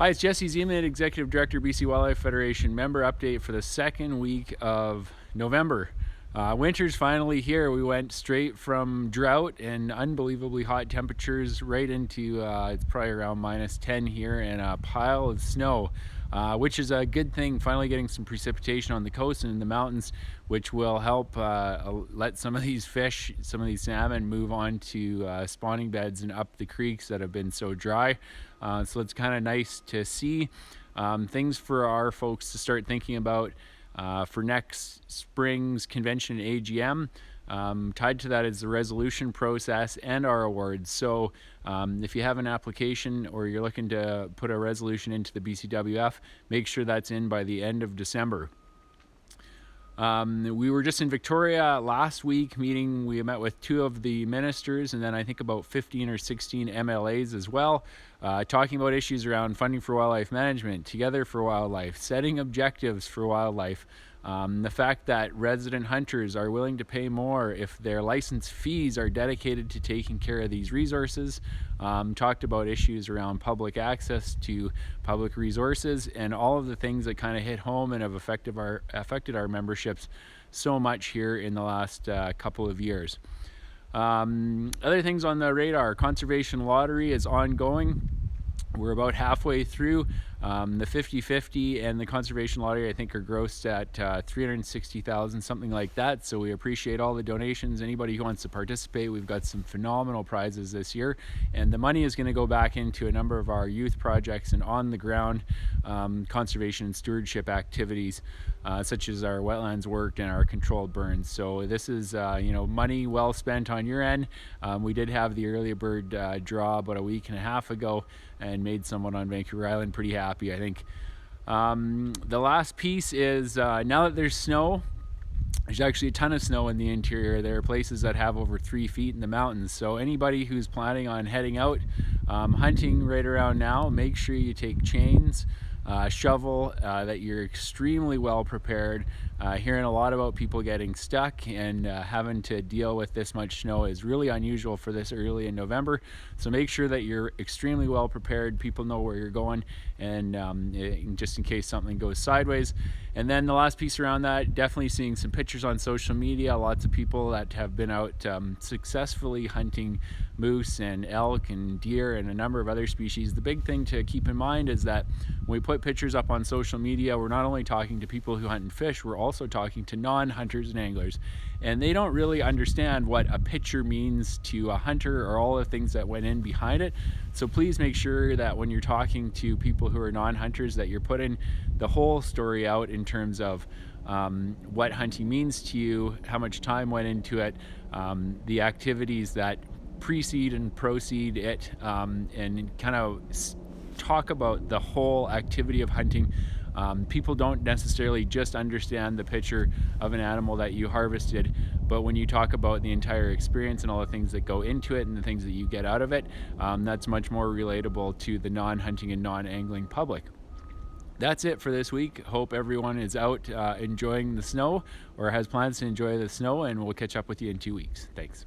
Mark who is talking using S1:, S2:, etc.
S1: Hi, it's Jesse Zeman, Executive Director, BC Wildlife Federation. Member update for the second week of November. Winter's finally here. We went straight from drought and unbelievably hot temperatures right into, it's probably around -10 here, and a pile of snow, which is a good thing. Finally getting some precipitation on the coast and in the mountains, which will help let some of these fish, some of these salmon move on to spawning beds and up the creeks that have been so dry. So it's kind of nice to see things for our folks to start thinking about for next spring's convention and AGM. Tied to that is the resolution process and our awards. So if you have an application or you're looking to put a resolution into the BCWF, make sure that's in by the end of December. We were just in Victoria last week meeting. We met with 2 of the ministers and then I think about 15 or 16 MLAs as well, talking about issues around funding for wildlife management, Together for Wildlife, setting objectives for wildlife, the fact that resident hunters are willing to pay more if their license fees are dedicated to taking care of these resources. Talked about issues around public access to public resources and all of the things that kind of hit home and have affected our memberships so much here in the last couple of years. Other things on the radar: conservation lottery is ongoing. We're about halfway through. The 50-50 and the conservation lottery, I think, are grossed at 360,000, something like that. So we appreciate all the donations. Anybody who wants to participate, we've got some phenomenal prizes this year, and the money is going to go back into a number of our youth projects and on the ground conservation and stewardship activities, such as our wetlands work and our controlled burns. So this is money well spent on your end. We did have the early bird draw about a week and a half ago and made someone on Vancouver Island pretty happy, I think. The last piece is now that there's snow, there's actually a ton of snow in the interior. There are places that have over 3 feet in the mountains. So anybody who's planning on heading out hunting right around now, make sure you take chains, shovel, that you're extremely well prepared. Hearing a lot about people getting stuck and having to deal with this much snow is really unusual for this early in November. So make sure that you're extremely well prepared. People know where you're going, and just in case something goes sideways. And then the last piece around that, definitely seeing some pictures on social media. Lots of people that have been out successfully hunting moose and elk and deer and a number of other species. The big thing to keep in mind is that when we put pictures up on social media, we're not only talking to people who hunt and fish, we're also talking to non-hunters and anglers, and they don't really understand what a picture means to a hunter or all the things that went in behind it. So please make sure that when you're talking to people who are non-hunters, that you're putting the whole story out in terms of what hunting means to you, how much time went into it, the activities that precede and proceed it, and kind of talk about the whole activity of hunting. People don't necessarily just understand the picture of an animal that you harvested, but when you talk about the entire experience and all the things that go into it and the things that you get out of it, that's much more relatable to the non-hunting and non-angling public. That's it for this week. Hope everyone is out enjoying the snow or has plans to enjoy the snow, and we'll catch up with you in 2 weeks. Thanks.